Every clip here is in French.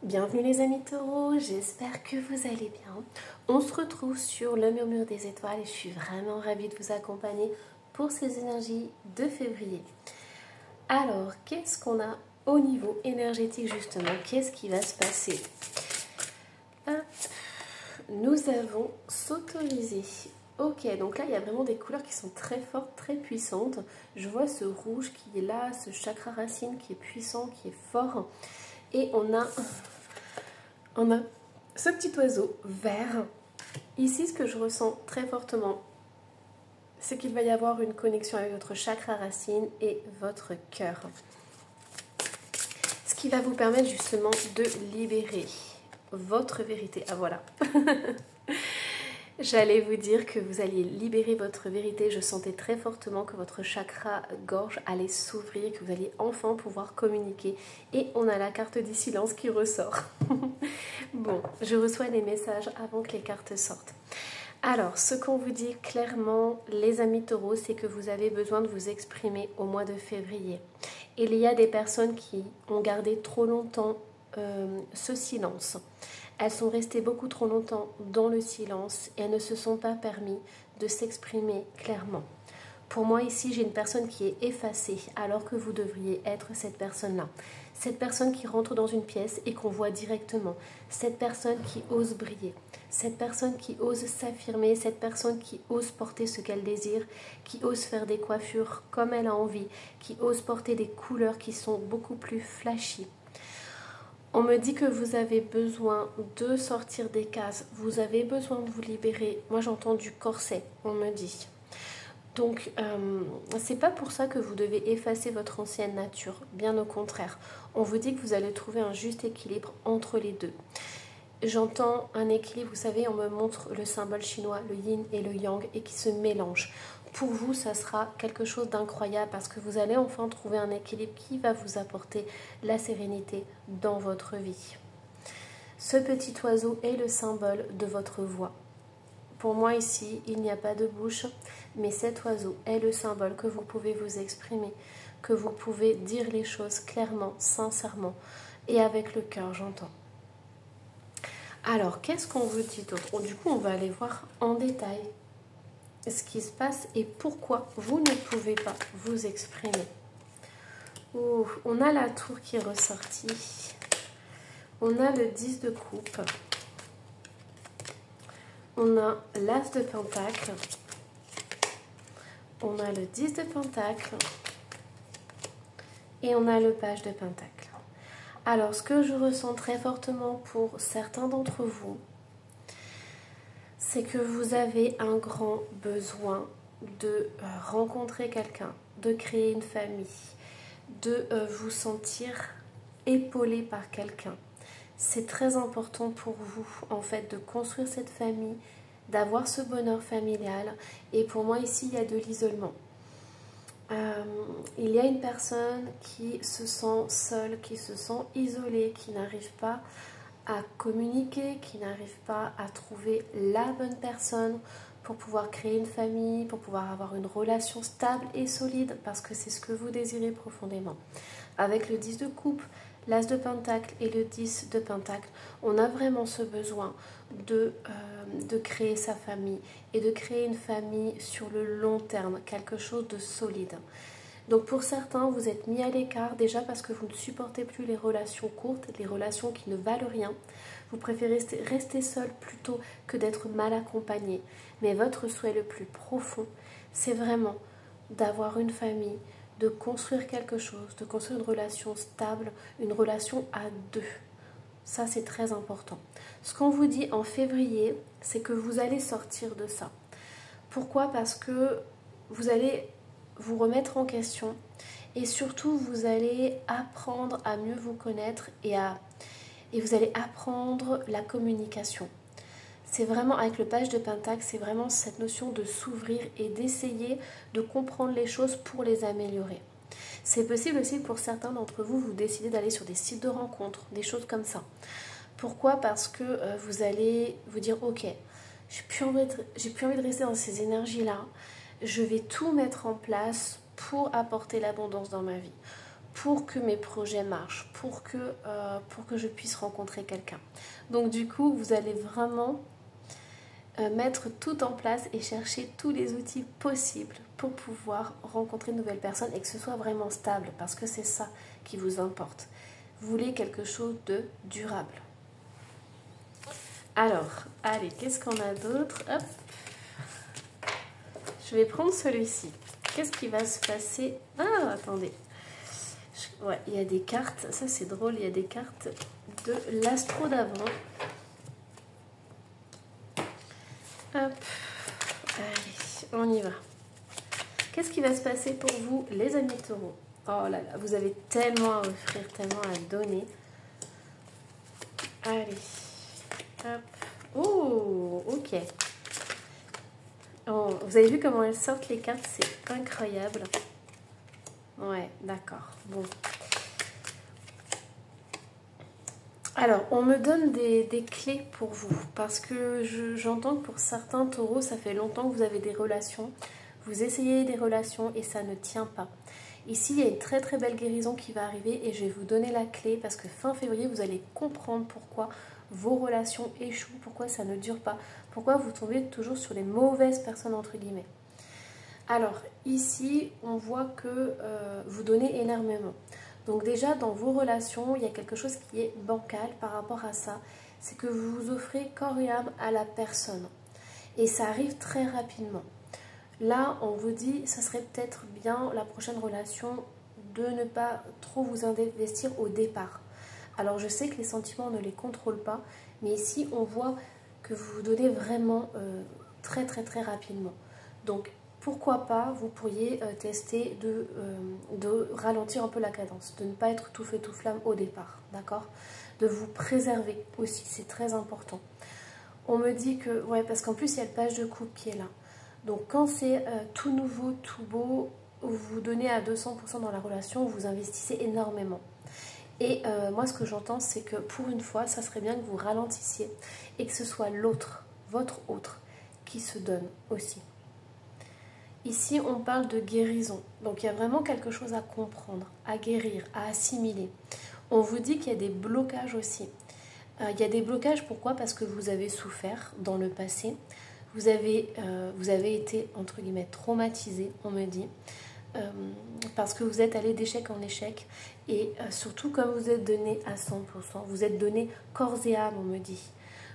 Bienvenue les amis taureaux, j'espère que vous allez bien. On se retrouve sur le murmure des étoiles et je suis vraiment ravie de vous accompagner pour ces énergies de février. Alors, qu'est-ce qu'on a au niveau énergétique justement? Qu'est-ce qui va se passer? Nous avons s'autoriser. Ok, donc là il y a vraiment des couleurs qui sont très fortes, très puissantes. Je vois ce rouge qui est là, ce chakra racine qui est puissant, qui est fort. Et on a ce petit oiseau vert. Ici, ce que je ressens très fortement, c'est qu'il va y avoir une connexion avec votre chakra racine et votre cœur. Ce qui va vous permettre justement de libérer votre vérité. Ah voilà. J'allais vous dire que vous alliez libérer votre vérité. Je sentais très fortement que votre chakra gorge allait s'ouvrir, que vous alliez enfin pouvoir communiquer. Et on a la carte du silence qui ressort. Bon, je reçois des messages avant que les cartes sortent. Alors, ce qu'on vous dit clairement, les amis taureaux, c'est que vous avez besoin de vous exprimer au mois de février. Il y a des personnes qui ont gardé trop longtemps ce silence. Elles sont restées beaucoup trop longtemps dans le silence et elles ne se sont pas permis de s'exprimer clairement. Pour moi ici, j'ai une personne qui est effacée alors que vous devriez être cette personne-là. Cette personne qui rentre dans une pièce et qu'on voit directement. Cette personne qui ose briller. Cette personne qui ose s'affirmer. Cette personne qui ose porter ce qu'elle désire. Qui ose faire des coiffures comme elle a envie. Qui ose porter des couleurs qui sont beaucoup plus flashy. On me dit que vous avez besoin de sortir des cases, vous avez besoin de vous libérer. Moi j'entends du corset, on me dit. Donc c'est pas pour ça que vous devez effacer votre ancienne nature, bien au contraire. On vous dit que vous allez trouver un juste équilibre entre les deux. J'entends un équilibre, vous savez, on me montre le symbole chinois, le yin et le yang, et qui se mélangent. Pour vous, ça sera quelque chose d'incroyable parce que vous allez enfin trouver un équilibre qui va vous apporter la sérénité dans votre vie. Ce petit oiseau est le symbole de votre voix. Pour moi ici, il n'y a pas de bouche, mais cet oiseau est le symbole que vous pouvez vous exprimer, que vous pouvez dire les choses clairement, sincèrement et avec le cœur, j'entends. Alors, qu'est-ce qu'on vous dit d'autre? Du coup, on va aller voir en détail ce qui se passe et pourquoi vous ne pouvez pas vous exprimer. Ouh, on a la tour qui est ressortie. On a le 10 de coupe. On a l'as de pentacle. On a le 10 de pentacle. Et on a le page de pentacle. Alors, ce que je ressens très fortement pour certains d'entre vous, c'est que vous avez un grand besoin de rencontrer quelqu'un, de créer une famille, de vous sentir épaulé par quelqu'un. C'est très important pour vous, en fait, de construire cette famille, d'avoir ce bonheur familial. Et pour moi, ici, il y a de l'isolement. Il y a une personne qui se sent seule, qui se sent isolée, qui n'arrive pas à communiquer, qui n'arrive pas à trouver la bonne personne pour pouvoir créer une famille, pour pouvoir avoir une relation stable et solide, parce que c'est ce que vous désirez profondément. Avec le 10 de coupe, l'as de pentacle et le 10 de pentacle, on a vraiment ce besoin de créer sa famille et de créer une famille sur le long terme, quelque chose de solide. Donc pour certains, vous êtes mis à l'écart déjà parce que vous ne supportez plus les relations courtes, les relations qui ne valent rien. Vous préférez rester seul plutôt que d'être mal accompagné. Mais votre souhait le plus profond, c'est vraiment d'avoir une famille, de construire quelque chose, de construire une relation stable, une relation à deux. Ça, c'est très important. Ce qu'on vous dit en février, c'est que vous allez sortir de ça. Pourquoi? Parce que vous allez vous remettre en question et surtout vous allez apprendre à mieux vous connaître et vous allez apprendre la communication. C'est vraiment, avec le page de pentacle, c'est vraiment cette notion de s'ouvrir et d'essayer de comprendre les choses pour les améliorer. C'est possible aussi pour certains d'entre vous, vous décidez d'aller sur des sites de rencontres, des choses comme ça. Pourquoi? Parce que vous allez vous dire, ok, j'ai plus envie de rester dans ces énergies-là. Je vais tout mettre en place pour apporter l'abondance dans ma vie, pour que mes projets marchent, pour que je puisse rencontrer quelqu'un. Donc du coup, vous allez vraiment mettre tout en place et chercher tous les outils possibles pour pouvoir rencontrer de nouvelles personnes et que ce soit vraiment stable, parce que c'est ça qui vous importe. Vous voulez quelque chose de durable. Alors, allez, qu'est-ce qu'on a d'autre? Hop. Je vais prendre celui-ci. Qu'est-ce qui va se passer? Ah, attendez. Ouais, il y a des cartes. Ça, c'est drôle. Il y a des cartes de l'astro d'avant. Hop. Allez, on y va. Qu'est-ce qui va se passer pour vous, les amis taureaux? Oh là là, vous avez tellement à offrir, tellement à donner. Allez. Hop. Oh, ok. Oh, vous avez vu comment elles sortent les cartes? C'est incroyable. Ouais, d'accord. Bon. Alors, on me donne des clés pour vous. Parce que j'entends que pour certains taureaux, ça fait longtemps que vous avez des relations. Vous essayez des relations et ça ne tient pas. Ici, il y a une très très belle guérison qui va arriver et je vais vous donner la clé parce que fin février, vous allez comprendre pourquoi vos relations échouent, pourquoi ça ne dure pas, pourquoi vous tombez toujours sur les mauvaises personnes entre guillemets. Alors, ici, on voit que vous donnez énormément. Donc déjà, dans vos relations, il y a quelque chose qui est bancal par rapport à ça. C'est que vous vous offrez corps et âme à la personne. Et ça arrive très rapidement. Là, on vous dit, ça serait peut-être bien, la prochaine relation, de ne pas trop vous investir au départ. Alors, je sais que les sentiments, on ne les contrôle pas, mais ici, on voit que vous vous donnez vraiment très, très, très rapidement. Donc, pourquoi pas, vous pourriez tester de ralentir un peu la cadence, de ne pas être tout feu, tout flamme au départ, d'accord? De vous préserver aussi, c'est très important. On me dit que, ouais, parce qu'en plus, il y a le page de coupe qui est là. Donc quand c'est tout nouveau, tout beau, vous vous donnez à 200% dans la relation, vous investissez énormément. Et moi ce que j'entends c'est que pour une fois, ça serait bien que vous ralentissiez et que ce soit l'autre, votre autre, qui se donne aussi. Ici on parle de guérison, donc il y a vraiment quelque chose à comprendre, à guérir, à assimiler. On vous dit qu'il y a des blocages aussi. Il y a des blocages, pourquoi? Parce que vous avez souffert dans le passé. Vous avez été, entre guillemets, traumatisé, on me dit, parce que vous êtes allé d'échec en échec. Et surtout, comme vous êtes donné à 100%, vous êtes donné corps et âme, on me dit.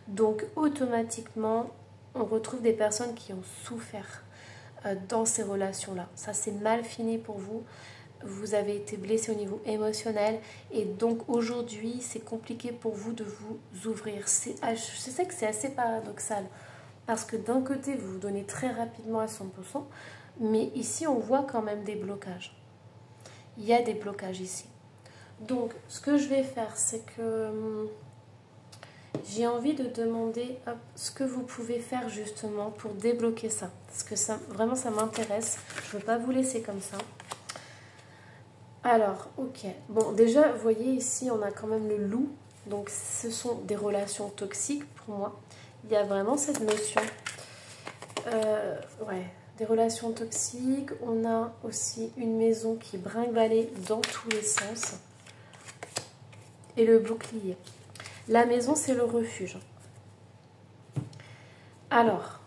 Donc, automatiquement, on retrouve des personnes qui ont souffert dans ces relations-là. Ça, c'est mal fini pour vous. Vous avez été blessé au niveau émotionnel. Et donc, aujourd'hui, c'est compliqué pour vous de vous ouvrir. Je sais que c'est assez paradoxal. Parce que d'un côté, vous vous donnez très rapidement à 100%, mais ici, on voit quand même des blocages. Il y a des blocages ici. Donc, ce que je vais faire, c'est que j'ai envie de demander ce que vous pouvez faire justement pour débloquer ça. Parce que ça, vraiment, ça m'intéresse. Je ne veux pas vous laisser comme ça. Alors, ok. Bon, déjà, vous voyez ici, on a quand même le loup. Donc, ce sont des relations toxiques pour moi. Il y a vraiment cette notion, ouais, des relations toxiques. On a aussi une maison qui brinque-ballait dans tous les sens. Et le bouclier. La maison, c'est le refuge. Alors,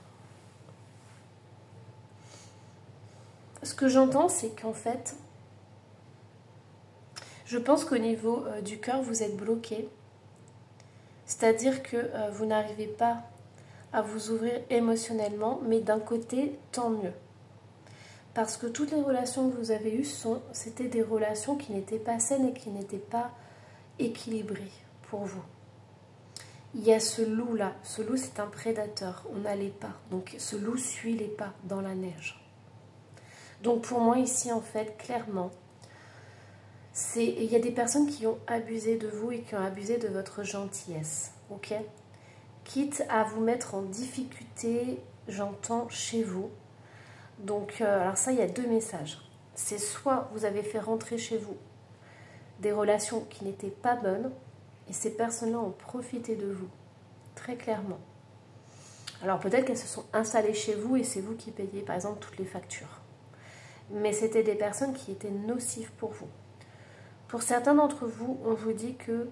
ce que j'entends, c'est qu'en fait, je pense qu'au niveau du cœur, vous êtes bloqué. C'est-à-dire que vous n'arrivez pas à vous ouvrir émotionnellement, mais d'un côté, tant mieux. Parce que toutes les relations que vous avez eues, c'était des relations qui n'étaient pas saines et qui n'étaient pas équilibrées pour vous. Il y a ce loup-là. Ce loup, c'est un prédateur. On a les pas. Donc, ce loup suit les pas dans la neige. Donc, pour moi, ici, en fait, clairement, il y a des personnes qui ont abusé de vous et qui ont abusé de votre gentillesse, ok? Quitte à vous mettre en difficulté, j'entends, chez vous. Donc, alors ça, il y a deux messages. C'est soit vous avez fait rentrer chez vous des relations qui n'étaient pas bonnes, et ces personnes-là ont profité de vous, très clairement. Alors peut-être qu'elles se sont installées chez vous et c'est vous qui payez, par exemple, toutes les factures. Mais c'était des personnes qui étaient nocives pour vous. Pour certains d'entre vous, on vous dit que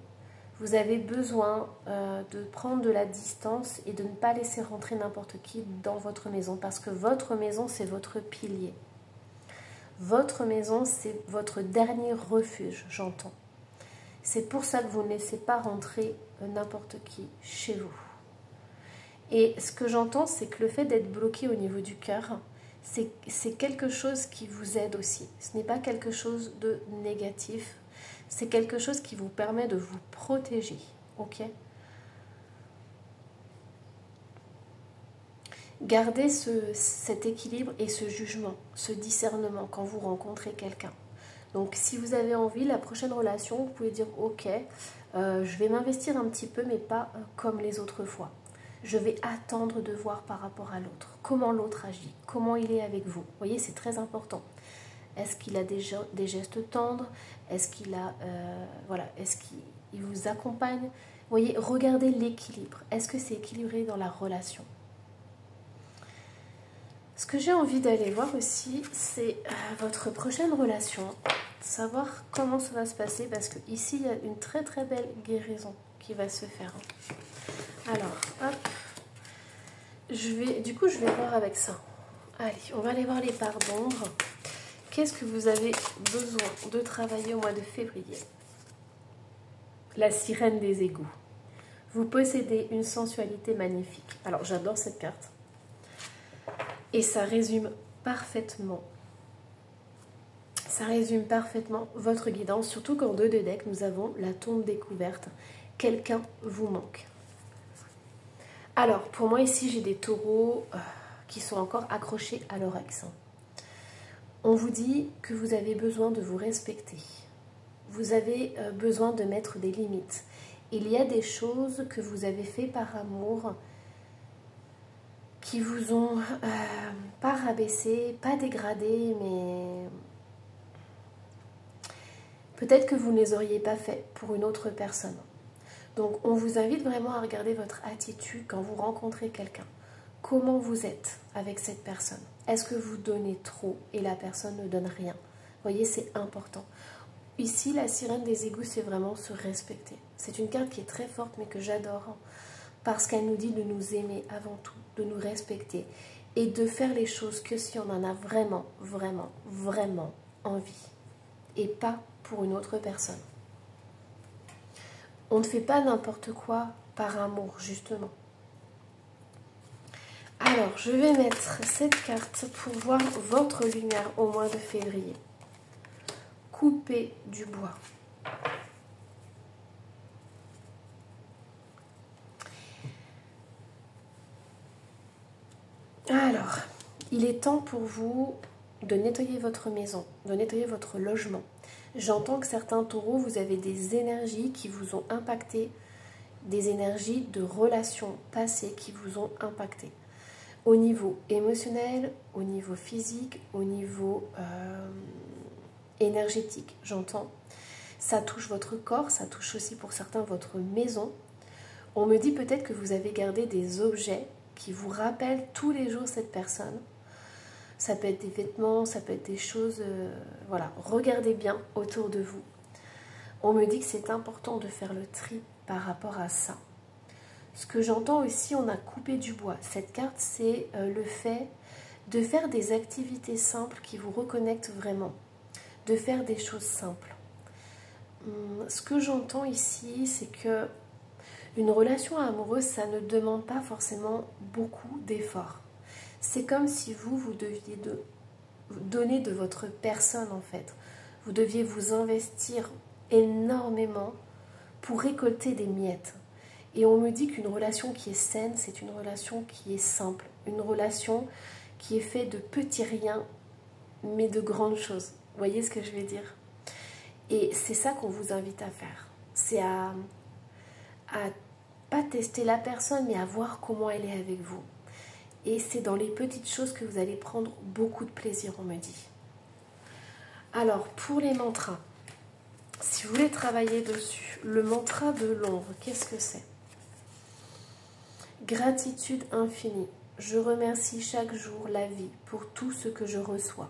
vous avez besoin de prendre de la distance et de ne pas laisser rentrer n'importe qui dans votre maison. Parce que votre maison, c'est votre pilier. Votre maison, c'est votre dernier refuge, j'entends. C'est pour ça que vous ne laissez pas rentrer n'importe qui chez vous. Et ce que j'entends, c'est que le fait d'être bloqué au niveau du cœur, c'est quelque chose qui vous aide aussi. Ce n'est pas quelque chose de négatif. C'est quelque chose qui vous permet de vous protéger. Ok ? Gardez cet équilibre et ce jugement, ce discernement quand vous rencontrez quelqu'un. Donc si vous avez envie, la prochaine relation, vous pouvez dire ok, je vais m'investir un petit peu, mais pas comme les autres fois. Je vais attendre de voir par rapport à l'autre, comment l'autre agit, comment il est avec vous. Vous voyez, c'est très important. Est-ce qu'il a des gestes tendres? Est-ce qu'il a, est-ce qu'il vous accompagne? Vous voyez, regardez l'équilibre. Est-ce que c'est équilibré dans la relation? Ce que j'ai envie d'aller voir aussi, c'est votre prochaine relation. Savoir comment ça va se passer, parce que ici, il y a une très très belle guérison qui va se faire. Alors, hop. Du coup, je vais voir avec ça. Allez, on va aller voir les parts d'ombre. Qu'est-ce que vous avez besoin de travailler au mois de février? La sirène des égouts. Vous possédez une sensualité magnifique. Alors, j'adore cette carte. Et ça résume parfaitement votre guidance. Surtout qu'en 2 de deck, nous avons la tombe découverte. Quelqu'un vous manque. Alors, pour moi, ici, j'ai des taureaux qui sont encore accrochés à leur axe. On vous dit que vous avez besoin de vous respecter. Vous avez besoin de mettre des limites. Il y a des choses que vous avez fait par amour qui vous ont pas rabaissé, pas dégradé, mais peut-être que vous ne les auriez pas fait pour une autre personne. Donc, on vous invite vraiment à regarder votre attitude quand vous rencontrez quelqu'un. Comment vous êtes avec cette personne? Est-ce que vous donnez trop et la personne ne donne rien? Vous voyez, c'est important. Ici, la sirène des égouts, c'est vraiment se respecter. C'est une carte qui est très forte, mais que j'adore, parce qu'elle nous dit de nous aimer avant tout, de nous respecter et de faire les choses que si on en a vraiment, vraiment, vraiment envie et pas pour une autre personne. On ne fait pas n'importe quoi par amour, justement. Alors, je vais mettre cette carte pour voir votre lumière au mois de février. Couper du bois. Alors, il est temps pour vous de nettoyer votre maison, de nettoyer votre logement. J'entends que certains taureaux, vous avez des énergies qui vous ont impacté, des énergies de relations passées qui vous ont impacté. Au niveau émotionnel, au niveau physique, au niveau énergétique, j'entends. Ça touche votre corps, ça touche aussi pour certains votre maison. On me dit peut-être que vous avez gardé des objets qui vous rappellent tous les jours cette personne. Ça peut être des vêtements, ça peut être des choses... voilà, regardez bien autour de vous. On me dit que c'est important de faire le tri par rapport à ça. Ce que j'entends aussi, on a coupé du bois. Cette carte, c'est le fait de faire des activités simples qui vous reconnectent vraiment. De faire des choses simples. Ce que j'entends ici, c'est que une relation amoureuse, ça ne demande pas forcément beaucoup d'efforts. C'est comme si vous deviez donner de votre personne en fait. Vous deviez vous investir énormément pour récolter des miettes. Et on me dit qu'une relation qui est saine, c'est une relation qui est simple. Une relation qui est faite de petits riens, mais de grandes choses. Vous voyez ce que je veux dire? Et c'est ça qu'on vous invite à faire. C'est à pas tester la personne, mais à voir comment elle est avec vous. Et c'est dans les petites choses que vous allez prendre beaucoup de plaisir, on me dit. Alors, pour les mantras, si vous voulez travailler dessus, le mantra de l'ombre, qu'est-ce que c'est? Gratitude infinie. Je remercie chaque jour la vie pour tout ce que je reçois.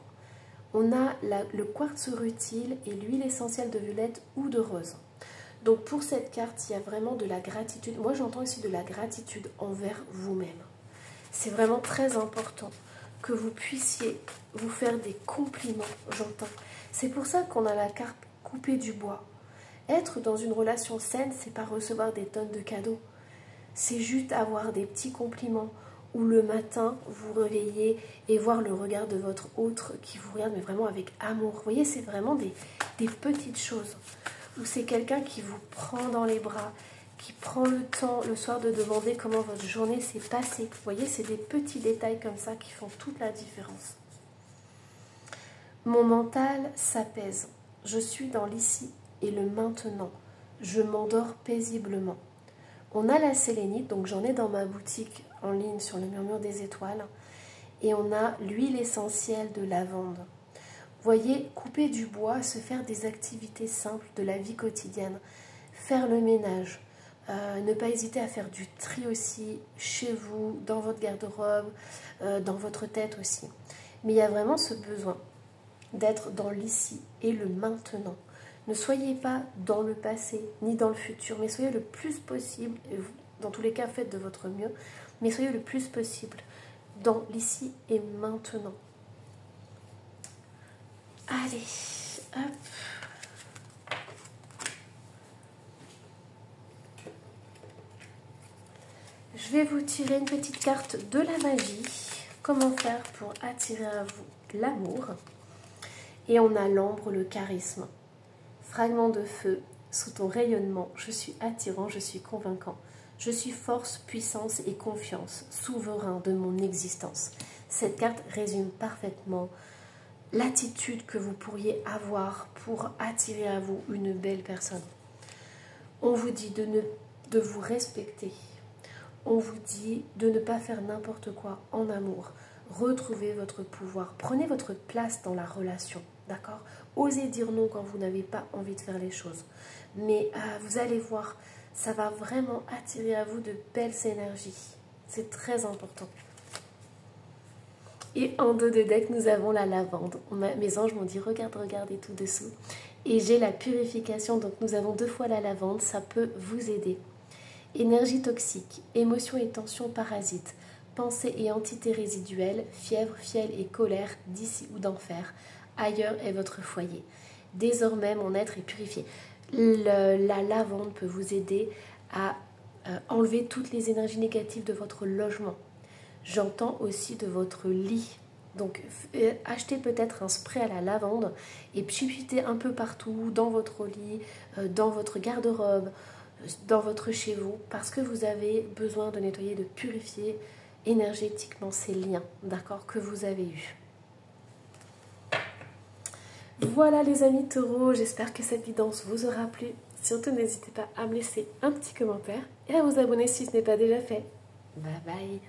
On a le quartz rutile et l'huile essentielle de violette ou de rose. Donc pour cette carte, il y a vraiment de la gratitude. Moi j'entends ici de la gratitude envers vous-même. C'est vraiment très important que vous puissiez vous faire des compliments, j'entends. C'est pour ça qu'on a la carte couper du bois. Être dans une relation saine, c'est pas recevoir des tonnes de cadeaux. C'est juste avoir des petits compliments où le matin, vous réveillez et voir le regard de votre autre qui vous regarde, mais vraiment avec amour. Vous voyez, c'est vraiment des petites choses. Où c'est quelqu'un qui vous prend dans les bras, qui prend le temps le soir de demander comment votre journée s'est passée. Vous voyez, c'est des petits détails comme ça qui font toute la différence. Mon mental s'apaise. Je suis dans l'ici et le maintenant. Je m'endors paisiblement. On a la sélénite, donc j'en ai dans ma boutique en ligne sur le Murmure des Étoiles. Et on a l'huile essentielle de lavande. Voyez, couper du bois, se faire des activités simples de la vie quotidienne, faire le ménage, ne pas hésiter à faire du tri aussi chez vous, dans votre garde-robe, dans votre tête aussi. Mais il y a vraiment ce besoin d'être dans l'ici et le maintenant. Ne soyez pas dans le passé ni dans le futur, mais soyez le plus possible, et vous, dans tous les cas faites de votre mieux, mais soyez le plus possible dans l'ici et maintenant. Allez, hop. Je vais vous tirer une petite carte de la magie. Comment faire pour attirer à vous l'amour. Et on a l'ambre, le charisme. Fragment de feu, sous ton rayonnement, je suis attirant, je suis convaincant. Je suis force, puissance et confiance, souverain de mon existence. Cette carte résume parfaitement l'attitude que vous pourriez avoir pour attirer à vous une belle personne. On vous dit de vous respecter. On vous dit de ne pas faire n'importe quoi en amour. Retrouvez votre pouvoir. Prenez votre place dans la relation. D'accord? Osez dire non quand vous n'avez pas envie de faire les choses. Mais vous allez voir, ça va vraiment attirer à vous de belles énergies. C'est très important. Et en dos de deck, nous avons la lavande. Mes anges m'ont dit, regarde, regardez tout dessous. Et j'ai la purification, donc nous avons 2 fois la lavande, ça peut vous aider. Énergie toxique, émotions et tensions parasites, pensées et entités résiduelles, fièvre, fiel et colère, d'ici ou d'enfer. Ailleurs est votre foyer. Désormais, mon être est purifié. La lavande peut vous aider à enlever toutes les énergies négatives de votre logement. J'entends aussi de votre lit. Donc, achetez peut-être un spray à la lavande et pchipitez un peu partout, dans votre lit, dans votre garde-robe, dans votre chez vous, parce que vous avez besoin de nettoyer, de purifier énergétiquement ces liens, d'accord, que vous avez eus. Voilà les amis taureaux, j'espère que cette guidance vous aura plu. Surtout n'hésitez pas à me laisser un petit commentaire et à vous abonner si ce n'est pas déjà fait. Bye bye.